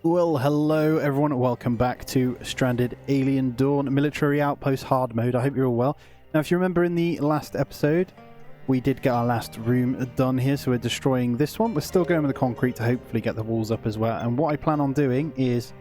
Well, hello everyone, welcome back to Stranded Alien Dawn Military Outpost Hard Mode. I hope you're all well. Now, if you remember in the last episode, we did get our last room done here, so we're destroying this one. We're still going with the concrete to hopefully get the walls up as well. And what I plan on doing is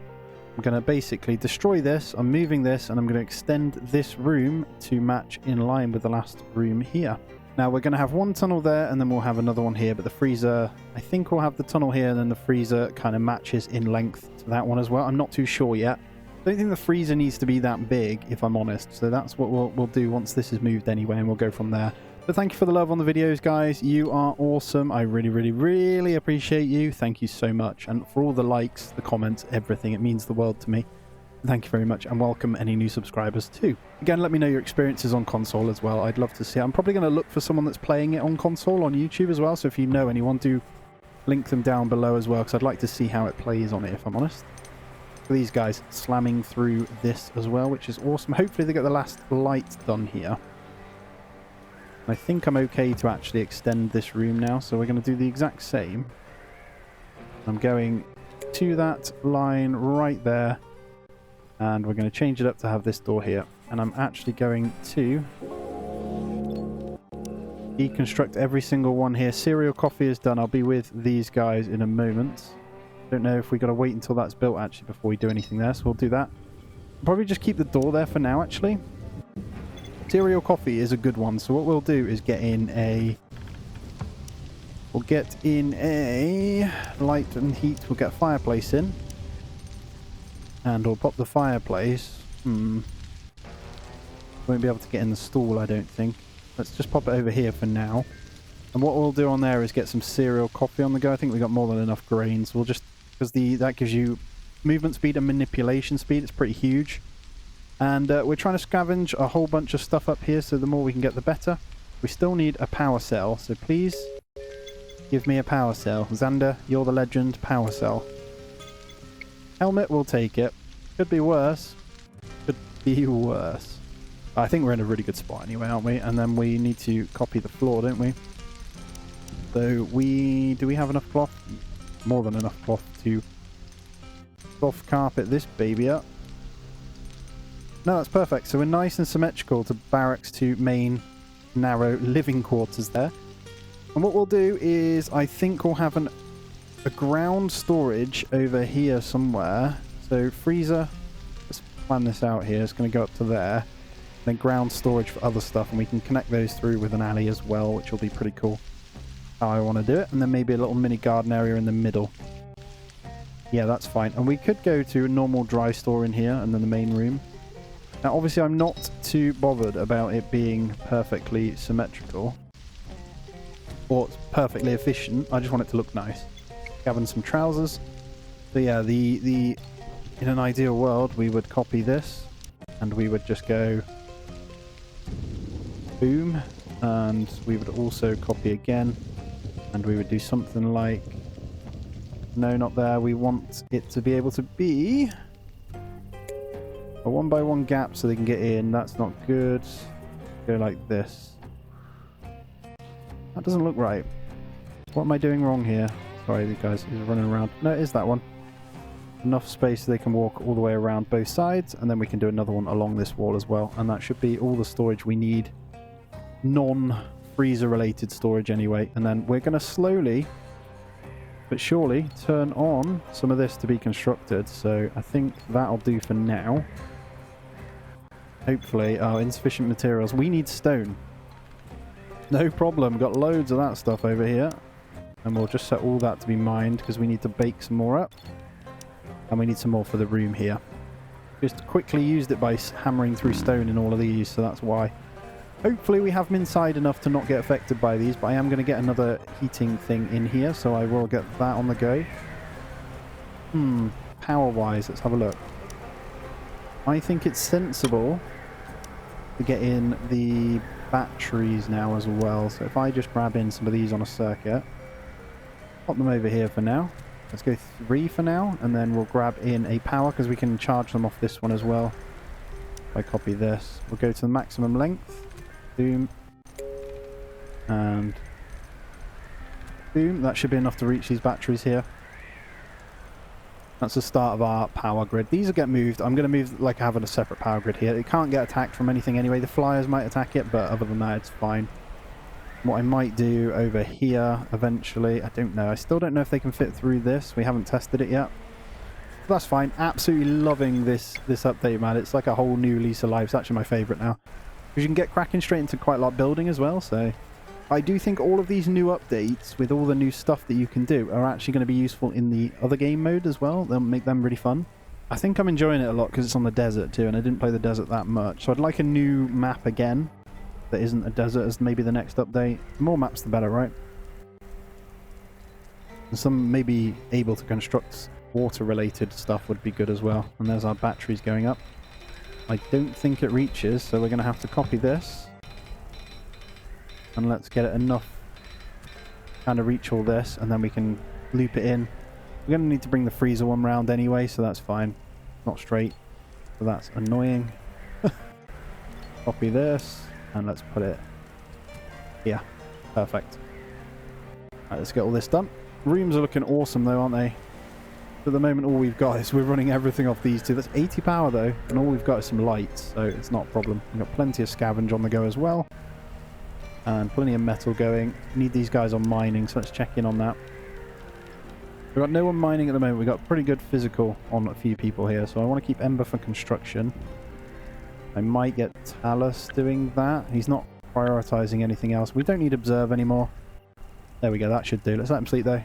I'm going to basically destroy this, I'm moving this, and I'm going to extend this room to match in line with the last room here. Now, we're going to have one tunnel there, and then we'll have another one here, but the freezer, I think we'll have the tunnel here, and then the freezer kind of matches in length to that one as well. I'm not too sure yet. I don't think the freezer needs to be that big, if I'm honest, so that's what we'll do once this is moved anyway, and we'll go from there. But thank you for the love on the videos, guys. You are awesome. I really appreciate you. Thank you so much. And for all the likes, the comments, everything, it means the world to me. Thank you very much, and welcome any new subscribers too. Again, let me know your experiences on console as well. I'd love to see it. I'm probably going to look for someone that's playing it on console on YouTube as well, so if you know anyone, do link them down below as well, because I'd like to see how it plays on it, if I'm honest. These guys slamming through this as well, which is awesome. Hopefully they get the last light done here. I think I'm okay to actually extend this room now, so we're going to do the exact same. I'm going to that line right there. And we're going to change it up to have this door here. And I'm actually going to deconstruct every single one here. Cereal coffee is done. I'll be with these guys in a moment. Don't know if we got to wait until that's built actually before we do anything there. So we'll do that. Probably just keep the door there for now actually. Cereal coffee is a good one. So what we'll do is get in a... We'll get in a light and heat. We'll get a fireplace in. And we'll pop the fireplace. Won't be able to get in the stall, I don't think. Let's just pop it over here for now. And what we'll do on there is get some cereal coffee on the go. I think we got more than enough grains. We'll just... Because that gives you movement speed and manipulation speed. It's pretty huge. And we're trying to scavenge a whole bunch of stuff up here, so the more we can get, the better. We still need a power cell, so please give me a power cell. Xander, you're the legend. Power cell. Helmet, we'll take it. Could be worse. Could be worse. I think we're in a really good spot anyway, aren't we? And then we need to copy the floor, don't we? So do we have enough cloth? More than enough cloth to soft carpet this baby up. No, that's perfect. So we're nice and symmetrical to barracks to main narrow living quarters there. And what we'll do is I think we'll have a ground storage over here somewhere. So freezer, let's plan this out here. It's going to go up to there. Then ground storage for other stuff, and we can connect those through with an alley as well, which will be pretty cool. How I want to do it. And then maybe a little mini garden area in the middle. Yeah, that's fine. And we could go to a normal dry store in here and then the main room. Now obviously I'm not too bothered about it being perfectly symmetrical or perfectly efficient. I just want it to look nice. Having some trousers. So yeah, in an ideal world we would copy this and we would just go boom, and we would also copy again, and we would do something like, no, not there. We want it to be able to be a 1x1 gap so they can get in. That's not good. Go like this. That doesn't look right. What am I doing wrong here? Sorry, the guys is running around. No, it is that one. Enough space so they can walk all the way around both sides, and then we can do another one along this wall as well. And that should be all the storage we need. Non-freezer related storage anyway. And then we're going to slowly but surely turn on some of this to be constructed. So I think that'll do for now. Hopefully. Oh, insufficient materials. We need stone. No problem. Got loads of that stuff over here. And we'll just set all that to be mined because we need to bake some more up. And we need some more for the room here. Just quickly used it by hammering through stone in all of these, so that's why. Hopefully we have them inside enough to not get affected by these, but I am going to get another heating thing in here, so I will get that on the go. Power-wise, let's have a look. I think it's sensible to get in the batteries now as well. So if I just grab in some of these on a circuit, pop them over here for now. Let's go 3 for now, and then we'll grab in a power because we can charge them off this one as well. If I copy this, we'll go to the maximum length. Boom. And boom. That should be enough to reach these batteries here. That's the start of our power grid. These will get moved. I'm going to move like having a separate power grid here. It can't get attacked from anything anyway. The flyers might attack it, but other than that, it's fine. What I might do over here eventually, I don't know. I still don't know if they can fit through this. We haven't tested it yet. But that's fine. Absolutely loving this update, man. It's like a whole new lease of life. It's actually my favourite now. Because you can get cracking straight into quite a lot of building as well, so... I do think all of these new updates with all the new stuff that you can do are actually going to be useful in the other game mode as well. They'll make them really fun. I think I'm enjoying it a lot because it's on the desert too, and I didn't play the desert that much. So I'd like a new map again that isn't a desert as maybe the next update. The more maps the better, right? And some maybe able to construct water related stuff would be good as well. And there's our batteries going up. I don't think it reaches, so we're going to have to copy this. And let's get it enough kind of reach all this, and then we can loop it in. We're going to need to bring the freezer one round anyway, so that's fine. Not straight, so that's annoying. Copy this, and let's put it here. Perfect. Alright, let's get all this done. Rooms are looking awesome though, aren't they? At the moment all we've got is we're running everything off these two. That's 80 power though, and all we've got is some lights, so it's not a problem. We've got plenty of scavenge on the go as well. And plenty of metal going. Need these guys on mining, so let's check in on that. We've got no one mining at the moment. We've got pretty good physical on a few people here, so I want to keep Ember for construction. I might get Talus doing that. He's not prioritizing anything else. We don't need Observe anymore. There we go, that should do. Let's let him sleep though.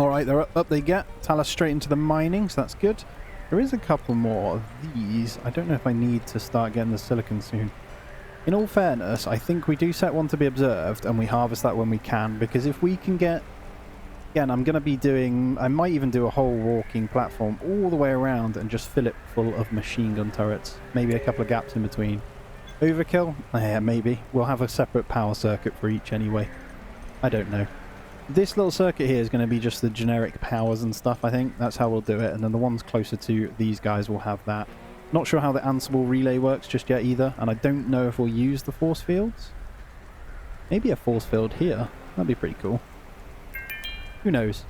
Alright, they're up they get. Talus straight into the mining, so that's good. There is a couple more of these. I don't know if I need to start getting the silicon soon. In all fairness, I think we do set one to be observed, and we harvest that when we can, because if we can get... Again, I'm going to be doing... I might even do a whole walking platform all the way around and just fill it full of machine gun turrets. Maybe a couple of gaps in between. Overkill? Yeah, maybe. We'll have a separate power circuit for each anyway. I don't know. This little circuit here is going to be just the generic powers and stuff, I think. That's how we'll do it, and then the ones closer to these guys will have that. Not sure how the Ansible Relay works just yet either, and I don't know if we'll use the force fields. Maybe a force field here. That'd be pretty cool. Who knows?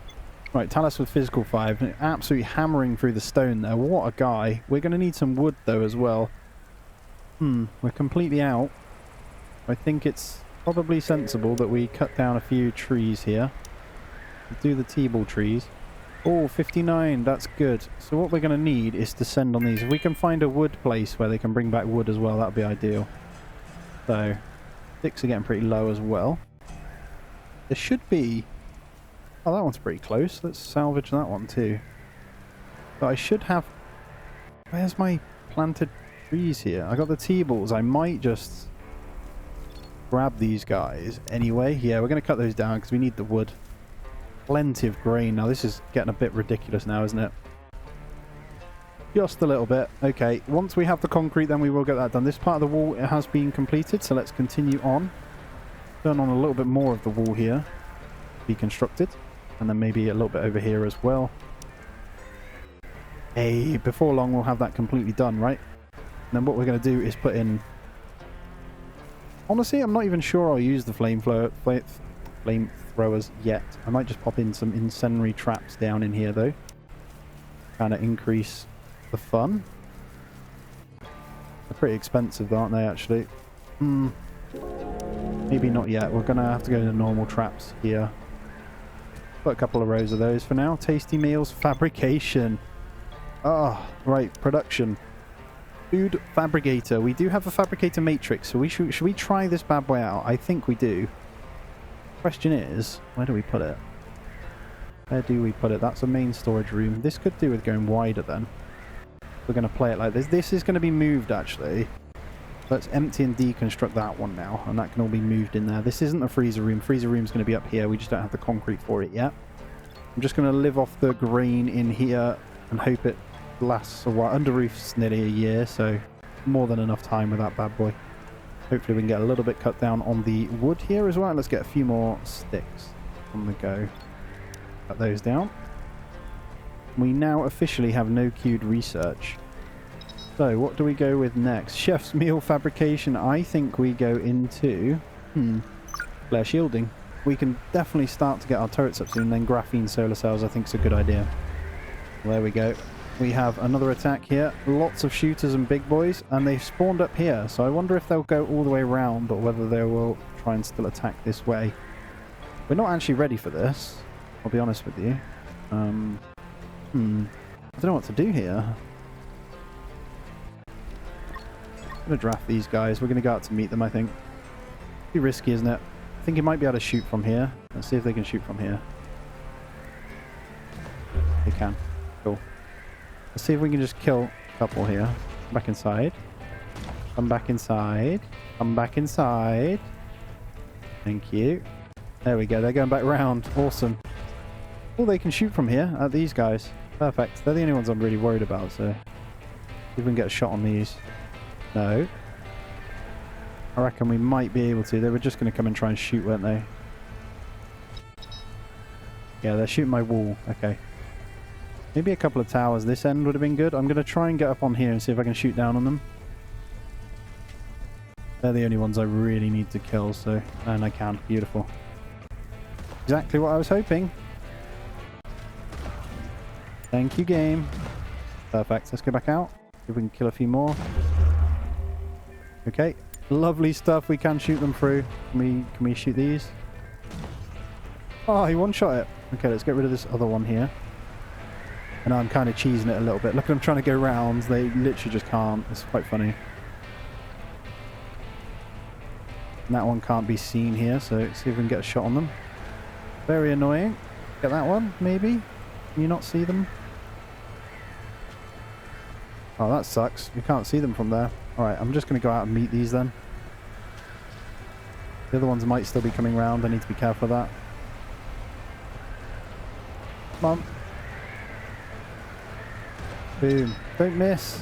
Right, Talus with physical 5. Absolutely hammering through the stone there. What a guy. We're going to need some wood though as well. We're completely out. I think it's probably sensible that we cut down a few trees here. Do the T-ball trees. Oh, 59, that's good. So what we're going to need is to send on these. If we can find a wood place where they can bring back wood as well, that would be ideal. So, sticks are getting pretty low as well. There should be... Oh, that one's pretty close. Let's salvage that one too. But I should have... Where's my planted trees here? I got the T-balls. I might just grab these guys anyway. Yeah, we're going to cut those down because we need the wood. Plenty of grain. Now this is getting a bit ridiculous now, isn't it? Just a little bit. Okay, once we have the concrete, then we will get that done. This part of the wall has been completed, so let's continue on. Turn on a little bit more of the wall here. Be constructed. And then maybe a little bit over here as well. Hey, before long we'll have that completely done, right? And then what we're going to do is put in... Honestly, I'm not even sure I'll use the flamethrowers yet. I might just pop in some incendiary traps down in here though. Kind of increase the fun. They're pretty expensive though, aren't they actually? Maybe not yet. We're gonna have to go to normal traps here. Put a couple of rows of those for now. Tasty meals, fabrication. Ah, right, production. Food fabricator. We do have a fabricator matrix, so should we try this bad boy out? I think we do. Question is, where do we put it? Where do we put it? That's a main storage room. This could do with going wider then. We're going to play it like this. This is going to be moved actually. Let's empty and deconstruct that one now, and that can all be moved in there. This isn't a freezer room. Freezer room's going to be up here. We just don't have the concrete for it yet. I'm just going to live off the grain in here and hope it lasts a while. Under roof's nearly a year, so more than enough time with that bad boy. Hopefully we can get a little bit cut down on the wood here as well. Let's get a few more sticks on the go. Cut those down. We now officially have no queued research. So what do we go with next? Chef's meal fabrication. I think we go into flare shielding. We can definitely start to get our turrets up soon. Then graphene solar cells I think is a good idea. There we go. We have another attack here. Lots of shooters and big boys, and they've spawned up here. So I wonder if they'll go all the way around or whether they will try and still attack this way. We're not actually ready for this, I'll be honest with you. I don't know what to do here. I'm going to draft these guys. We're going to go out to meet them, I think. Too risky, isn't it? I think he might be able to shoot from here. Let's see if they can shoot from here. They can. Cool. Let's see if we can just kill a couple here. Come back inside. Come back inside. Come back inside. Thank you. There we go. They're going back round. Awesome. Oh, they can shoot from here at these guys. Perfect. They're the only ones I'm really worried about, so... see if we can get a shot on these. No. I reckon we might be able to. They were just going to come and try and shoot, weren't they? Yeah, they're shooting my wall. Okay. Maybe a couple of towers this end would have been good. I'm going to try and get up on here and see if I can shoot down on them. They're the only ones I really need to kill, so... and I can. Beautiful. Exactly what I was hoping. Thank you, game. Perfect. Let's go back out. See if we can kill a few more. Okay. Lovely stuff. We can shoot them through. Can we shoot these? Oh, he one-shot it. Okay, let's get rid of this other one here. And I'm kind of cheesing it a little bit. Look at them trying to go round. They literally just can't. It's quite funny. And that one can't be seen here, so let's see if we can get a shot on them. Very annoying. Get that one, maybe? Can you not see them? Oh, that sucks. You can't see them from there. Alright, I'm just going to go out and meet these then. The other ones might still be coming round. I need to be careful of that. Come on. Boom. Don't miss.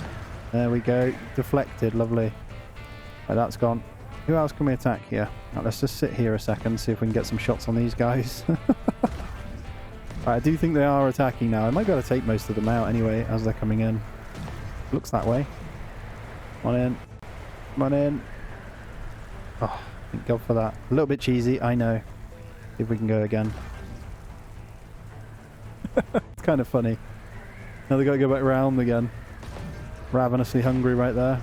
There we go. Deflected. Lovely. Right, that's gone. Who else can we attack here? Right, let's just sit here a second, see if we can get some shots on these guys. Right, I do think they are attacking now. I might be able to take most of them out anyway as they're coming in. Looks that way. Come on in. Come on in. Oh, thank God for that. A little bit cheesy, I know. See if we can go again. It's kind of funny. Now they've got to go back round again. Ravenously hungry right there.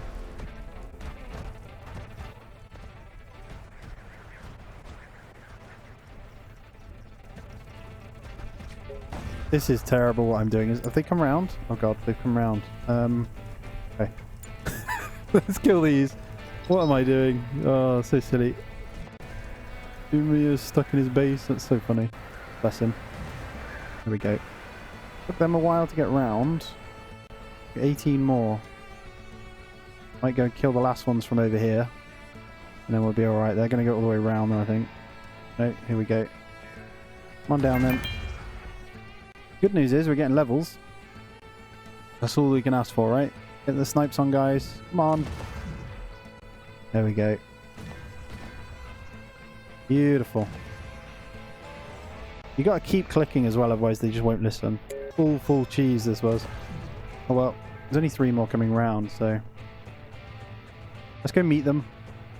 This is terrible what I'm doing. Have they come round? Oh god, they've come round. Okay. Let's kill these. What am I doing? Oh, so silly. Umi is stuck in his base. That's so funny. Bless him. There we go. Took them a while to get round. 18 more. Might go and kill the last ones from over here. And then we'll be alright. They're going to go all the way around then, I think. No, here we go. Come on down then. Good news is we're getting levels. That's all we can ask for, right? Get the snipes on, guys. Come on. There we go. Beautiful. You got to keep clicking as well, otherwise they just won't listen. Full cheese this was. Oh well, there's only 3 more coming round, so let's go meet them.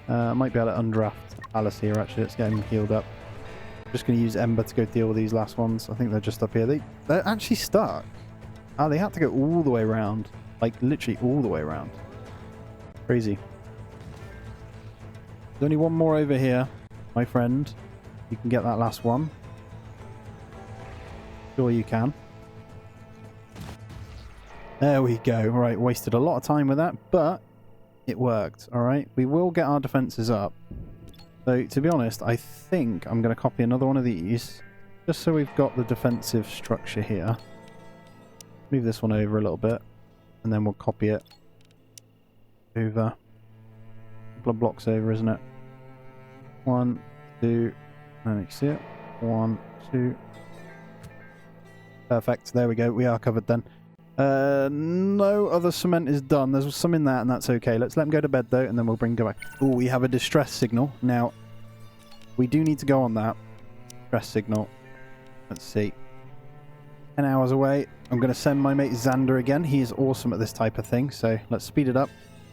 I might be able to undraft Alice here actually. Let's get him healed up. I'm just going to use Ember to go deal with these last ones. I think they're just up here. They're actually stuck. Oh, they had to go all the way around. Like literally all the way around. Crazy. There's only one more over here, my friend. You can get that last one. Sure you can. There we go. All right, wasted a lot of time with that, but it worked. All right, we will get our defenses up. So, to be honest, I think I'm going to copy another one of these, just so we've got the defensive structure here. Move this one over a little bit, and then we'll copy it over. A couple of blocks over, isn't it? 1, 2, and you can see it. 1, 2. Perfect. There we go. We are covered then. No other cement is done. There's some in that, and that's okay. Let's let them go to bed, though, and then we'll bring them back. Oh, we have a distress signal. Now, we do need to go on that. Distress signal. Let's see. 10 hours away. I'm going to send my mate Xander again. He is awesome at this type of thing, so let's speed it up.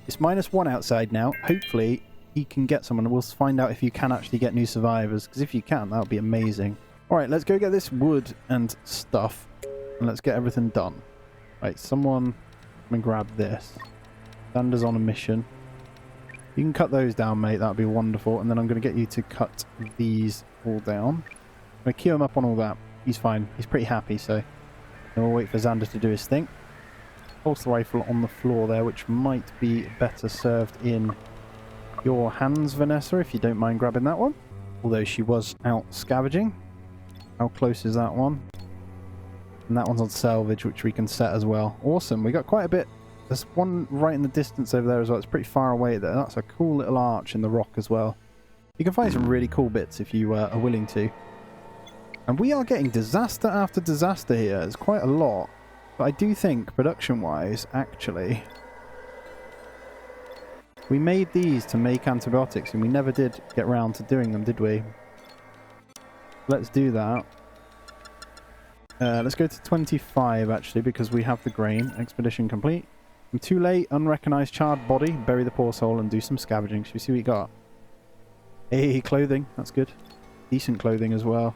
It's -1 outside now. Hopefully, he can get someone. We'll find out if you can actually get new survivors, because if you can, that would be amazing. All right, let's go get this wood and stuff, and let's get everything done. Right, someone come and grab this. Xander's on a mission. You can cut those down, mate. That would be wonderful. And then I'm going to get you to cut these all down. I'm going to queue him up on all that. He's fine. He's pretty happy, so... And we'll wait for Xander to do his thing. Pulse rifle on the floor there, which might be better served in your hands, Vanessa, if you don't mind grabbing that one. Although she was out scavenging. How close is that one? And that one's on salvage, which we can set as well. Awesome. We got quite a bit. There's one right in the distance over there as well. It's pretty far away there. That's a cool little arch in the rock as well. You can find some really cool bits if you are willing to. And we are getting disaster after disaster here. It's quite a lot. But I do think, production-wise, actually... We made these to make antibiotics, and we never did get round to doing them, did we? Let's do that. Let's go to 25, actually, because we have the grain. Expedition complete. I'm too late. Unrecognized charred body. Bury the poor soul and do some scavenging. Should we see what we got? Hey, clothing. That's good. Decent clothing as well.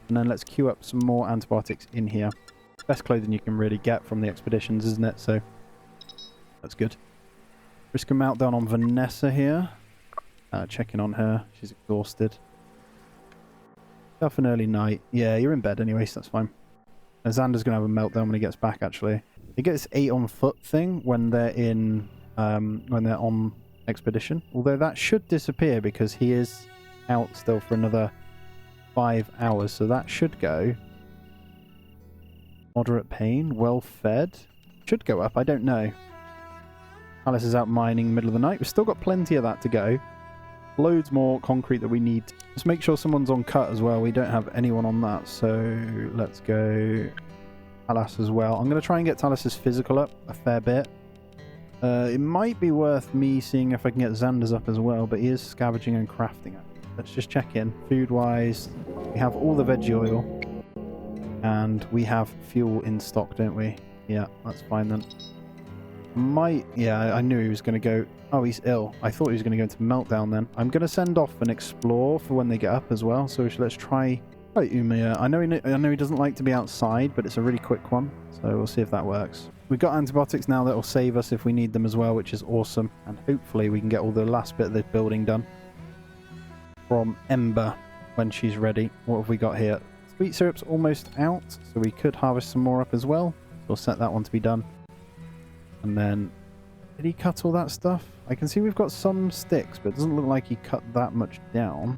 And then let's queue up some more antibiotics in here. Best clothing you can really get from the expeditions, isn't it? So, that's good. Risk a meltdown on Vanessa here. Checking on her. She's exhausted. Stuff an early night. Yeah, you're in bed anyway, so that's fine. Xander's going to have a meltdown when he gets back, actually. He gets 8 on foot thing when they're in... when they're on expedition. Although that should disappear because he is out still for another 5 hours. So that should go. Moderate pain. Well fed. Should go up. I don't know. Alice is out mining middle of the night. We've still got plenty of that to go. Loads more concrete that we need. Let's make sure someone's on cut as well. We don't have anyone on that. So let's go Alice as well. I'm going to try and get Alice's physical up a fair bit. It might be worth me seeing if I can get Xander's up as well, but he is scavenging and crafting it. Let's just check in. Food-wise, we have all the veggie oil. And we have fuel in stock, don't we? Yeah, that's fine then. Yeah, I knew he was going to go... Oh, he's ill. I thought he was going to go into meltdown then. I'm going to send off an explore for when they get up as well. So let's try... Oh, Umiya. I know he doesn't like to be outside, but it's a really quick one. So we'll see if that works. We've got antibiotics now that will save us if we need them as well, which is awesome. And hopefully we can get all the last bit of this building done. From Ember when she's ready. What have we got here? Sweet syrup's almost out, so we could harvest some more up as well. We'll set that one to be done. And then, did he cut all that stuff? I can see we've got some sticks, but it doesn't look like he cut that much down.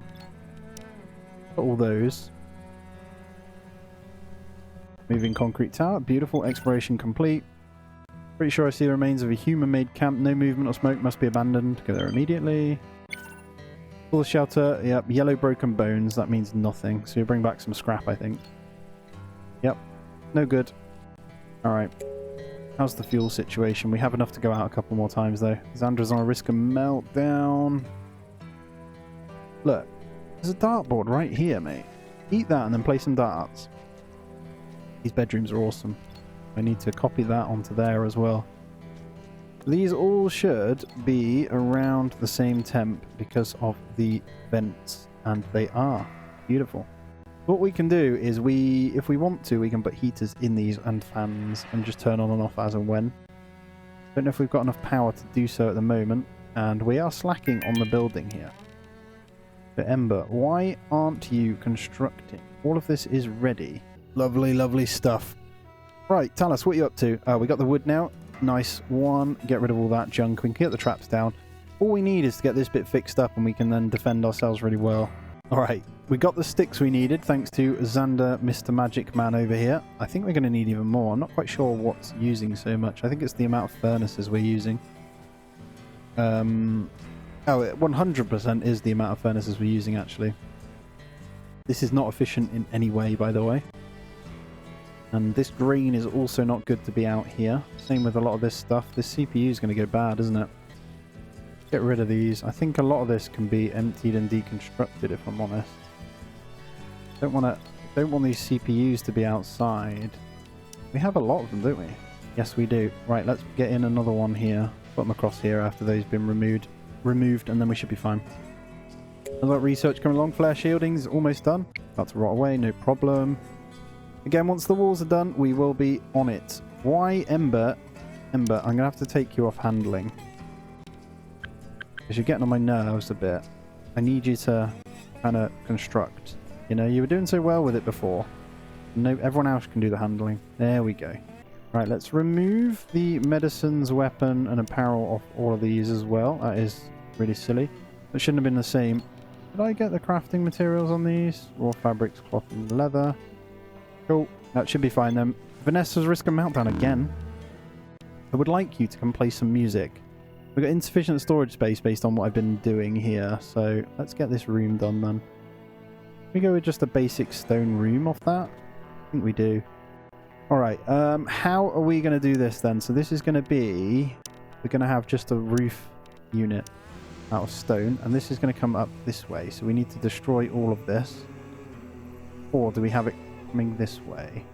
Got all those. Moving concrete tower. Beautiful. Exploration complete. Pretty sure I see the remains of a human-made camp. No movement or smoke. Must be abandoned. Go there immediately. Full shelter. Yep. Yellow broken bones. That means nothing. So you bring back some scrap, I think. Yep. No good. Alright. How's the fuel situation? We have enough to go out a couple more times, though. Xander's on a risk of meltdown. Look. There's a dartboard right here, mate. Eat that and then play some darts. These bedrooms are awesome. I need to copy that onto there as well. These all should be around the same temp because of the vents, and they are beautiful. What we can do is if we want to, we can put heaters in these and fans and just turn on and off as and when. Don't know if we've got enough power to do so at the moment, and we are slacking on the building here. So Ember, why aren't you constructing? All of this is ready. Lovely, lovely stuff. Right, tell us what you're up to. We got the wood now. Nice one. Get rid of all that junk. We can get the traps down. All we need is to get this bit fixed up and we can then defend ourselves really well. Alright, we got the sticks we needed thanks to Xander, Mr. Magic Man over here. I think we're going to need even more. I'm not quite sure what's using so much. I think it's the amount of furnaces we're using. Oh, 100% is the amount of furnaces we're using, actually. This is not efficient in any way, by the way. And this green is also not good to be out here. Same with a lot of this stuff. This CPU is going to go bad, isn't it? Get rid of these. I think a lot of this can be emptied and deconstructed, if I'm honest. Don't want these CPUs to be outside. We have a lot of them, don't we? Yes, we do. Right, let's get in another one here. Put them across here after they've been removed, and then we should be fine. I've got research coming along. Flare shielding is almost done. About to rot away, no problem. Again, once the walls are done, we will be on it Why, Ember? Ember, I'm going to have to take you off handling. Because you're getting on my nerves a bit. I need you to kind of construct. You know, you were doing so well with it before. No, everyone else can do the handling. There we go. Right, let's remove the medicines, weapon, and apparel off all of these as well. That is really silly. It shouldn't have been the same. Did I get the crafting materials on these? Raw fabrics, cloth, and leather. Cool. That should be fine then. Vanessa's Risk of Meltdown again. I would like you to come play some music. We've got insufficient storage space based on what I've been doing here, so let's get this room done then. We go with just a basic stone room off that? I think we do. Alright, how are we going to do this then? So this is going to be... We're going to have just a roof unit out of stone, and this is going to come up this way, so we need to destroy all of this. Or do we have it coming this way?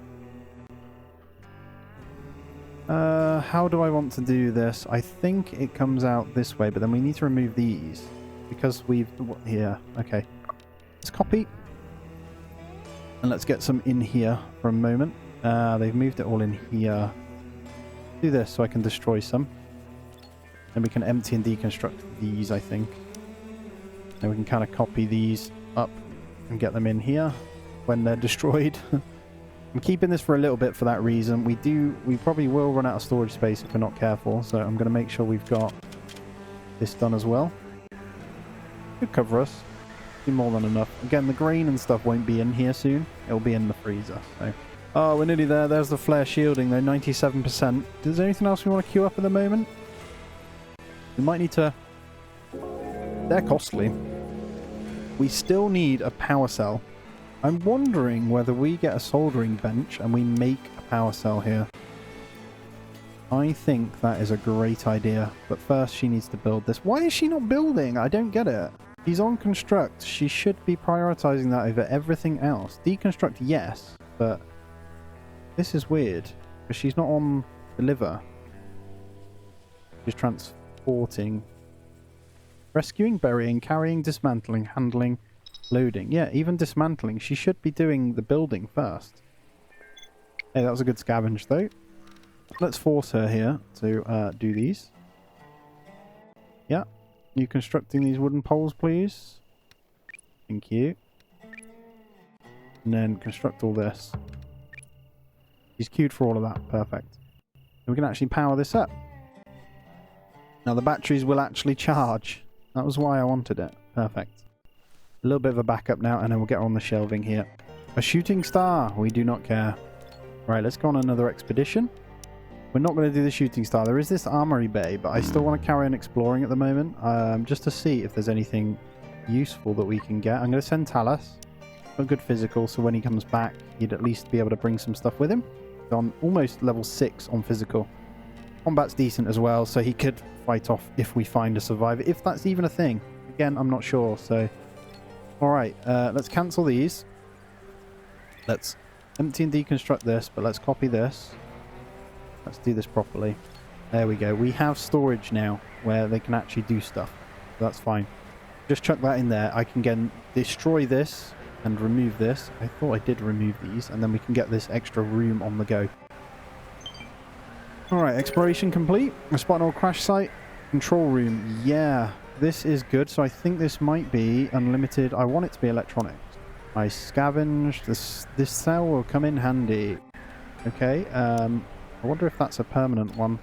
How do I want to do this? I think it comes out this way, but then we need to remove these because we've... Here, okay. Let's copy. And let's get some in here for a moment. They've moved it all in here. Do this so I can destroy some. Then we can empty and deconstruct these, I think. Then we can kind of copy these up and get them in here when they're destroyed. I'm keeping this for a little bit for that reason. We probably will run out of storage space if we're not careful, so I'm going to make sure we've got this done as well. Could cover us. Be more than enough. Again, the grain and stuff won't be in here soon. It'll be in the freezer. So. Oh, we're nearly there. There's the flare shielding though, 97%. Is there anything else we want to queue up at the moment? We might need to... They're costly. We still need a power cell. I'm wondering whether we get a soldering bench and we make a power cell here. I think that is a great idea. But first she needs to build this. Why is she not building? I don't get it. She's on construct. She should be prioritizing that over everything else. Deconstruct, yes. But this is weird. Because she's not on deliver. She's transporting. Rescuing, burying, carrying, dismantling, handling, loading. Yeah, even dismantling. She should be doing the building first. Hey, that was a good scavenge though. Let's force her here to do these. Yeah. You constructing these wooden poles, please? Thank you. And then construct all this. She's queued for all of that. Perfect. And we can actually power this up. Now the batteries will actually charge. That was why I wanted it. Perfect. A little bit of a backup now, and then we'll get on the shelving here. A shooting star. We do not care. Right, let's go on another expedition. We're not going to do the shooting star. There is this armory bay, but I still want to carry on exploring at the moment, just to see if there's anything useful that we can get. I'm going to send Talos. A good physical, so when he comes back, he'd at least be able to bring some stuff with him. He's on almost level 6 on physical. Combat's decent as well, so he could fight off if we find a survivor, if that's even a thing. Again, I'm not sure, so... Alright, let's cancel these. Let's empty and deconstruct this, but let's copy this. Let's do this properly. There we go. We have storage now where they can actually do stuff. That's fine. Just chuck that in there. I can again destroy this and remove this. I thought I did remove these, and then we can get this extra room on the go. Alright, exploration complete. I spot an old crash site. Control room. Yeah, this is good. So I think this might be unlimited. I want it to be electronics. I scavenged. This cell will come in handy. Okay, I wonder if that's a permanent one.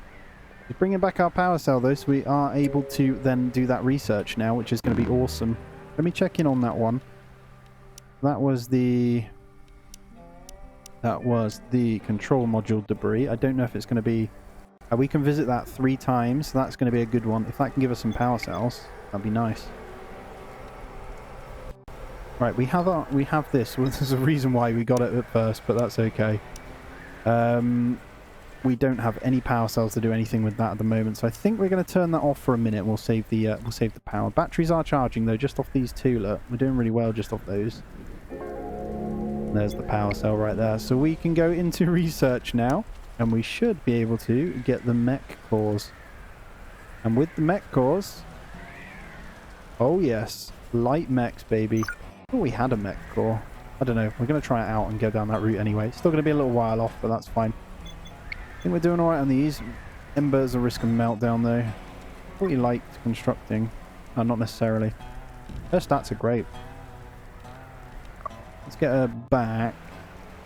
We're bringing back our power cell though, so we are able to then do that research now, which is going to be awesome. Let me check in on that one. That was the control module debris. I don't know if it's going to be... we can visit that 3 times, so that's going to be a good one. If that can give us some power cells, that'd be nice. Right, we have this. Well, there's a reason why we got it at first, but that's okay. We don't have any power cells to do anything with that at the moment, so I think we're going to turn that off for a minute. We'll save the power. Batteries are charging though, just off these 2. Look, we're doing really well just off those. There's the power cell right there. So we can go into research now, and we should be able to get the mech cores. And with the mech cores, oh yes, light mechs, baby. Oh, we had a mech core. I don't know. We're going to try it out and go down that route anyway. It's still going to be a little while off, but that's fine. think we're doing alright on these. Embers are risk of meltdown though. Thought you liked constructing. Not necessarily. Her stats are great. Let's get her back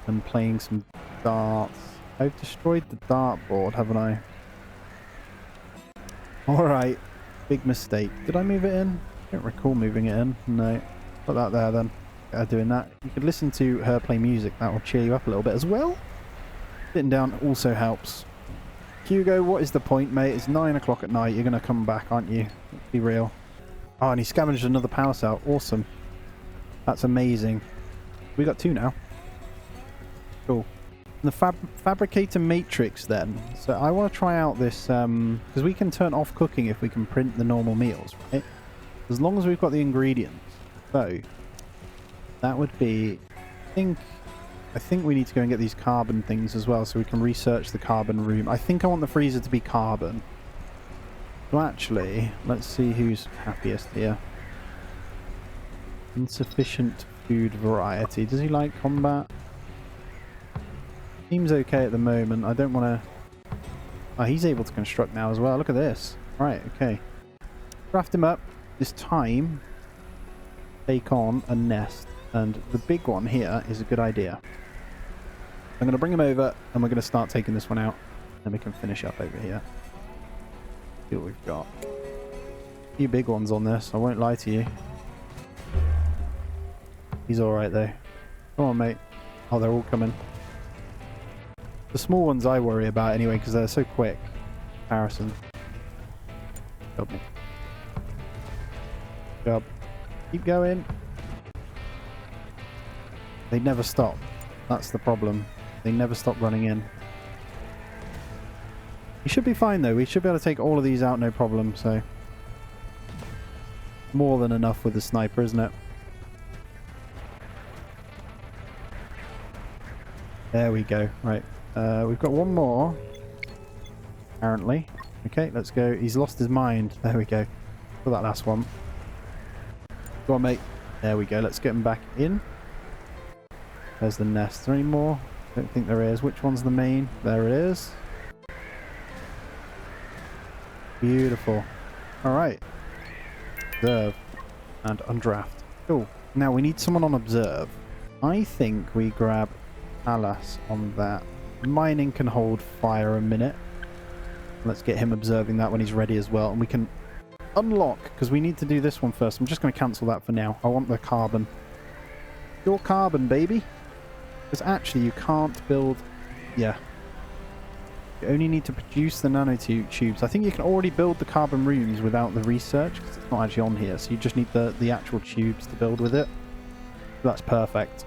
and playing some darts. I've destroyed the dartboard, haven't I? Alright. Big mistake. Did I move it in? I don't recall moving it in. No. Put that there then. Get her doing that. You could listen to her play music. That will cheer you up a little bit as well. Sitting down also helps. Hugo, what is the point, mate? It's 9 o'clock at night. You're going to come back, aren't you? Let's be real. Oh, and he scavenged another power cell. Awesome. That's amazing. We got 2 now. Cool. And the fabricator matrix then. So I want to try out this, because we can turn off cooking if we can print the normal meals, right? As long as we've got the ingredients. So that would be, I think we need to go and get these carbon things as well so we can research the carbon room. I think I want the freezer to be carbon. So actually, let's see who's happiest here. Insufficient food variety. Does he like combat? Seems okay at the moment. I don't want to... Oh, he's able to construct now as well. Look at this. Right, okay. Craft him up. This time, take on a nest. And the big one here is a good idea. I'm going to bring him over and we're going to start taking this one out. Then we can finish up over here. See what we've got. A few big ones on this, I won't lie to you. He's alright though. Come on, mate. Oh, they're all coming. The small ones I worry about anyway because they're so quick. Comparison. Help me. Good job. Keep going. They never stop. That's the problem. They never stop running in. We should be fine though. We should be able to take all of these out no problem, so... More than enough with the sniper, isn't it? There we go. Right. We've got one more. Apparently. Okay, let's go. He's lost his mind. There we go. For that last one. Go on, mate. There we go. Let's get him back in. There's the nest. Is there any more? Don't think there is. Which one's the main? There it is. Beautiful. Alright. Observe. And undraft. Cool. Now we need someone on observe. I think we grab Alas on that. Mining can hold fire a minute. Let's get him observing that when he's ready as well. And we can unlock, because we need to do this one first. I'm just going to cancel that for now. I want the carbon. Your carbon, baby. Because actually you can't build... Yeah. You only need to produce the nanotubes. I think you can already build the carbon rooms without the research, because it's not actually on here. So you just need the actual tubes to build with it. So that's perfect.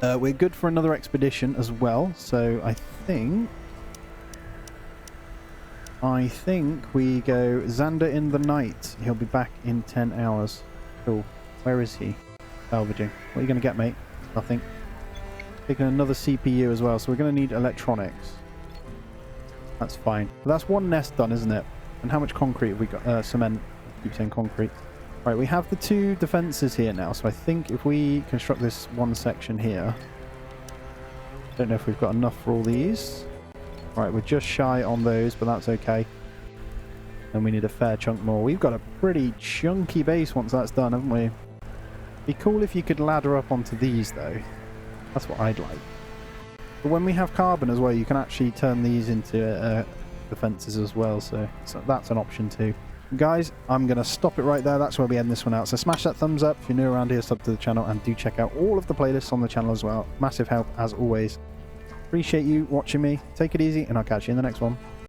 We're good for another expedition as well. So I think we go Xander in the night. He'll be back in 10 hours. Cool. Where is he? Salvaging. What are you going to get, mate? Nothing. Taking another CPU as well, so we're going to need electronics. That's fine. But that's one nest done, isn't it? And how much concrete have we got? Cement. I keep saying concrete. Right, we have the 2 defences here now, so I think if we construct this one section here... Don't know if we've got enough for all these. Right, we're just shy on those, but that's okay. And we need a fair chunk more. We've got a pretty chunky base once that's done, haven't we? Be cool if you could ladder up onto these, though. That's what I'd like. But when we have carbon as well, you can actually turn these into defences as well, so that's an option too. Guys, I'm going to stop it right there. That's where we end this one out. So smash that thumbs up if you're new around here, sub to the channel, and do check out all of the playlists on the channel as well. Massive help as always. Appreciate you watching me. Take it easy, and I'll catch you in the next one.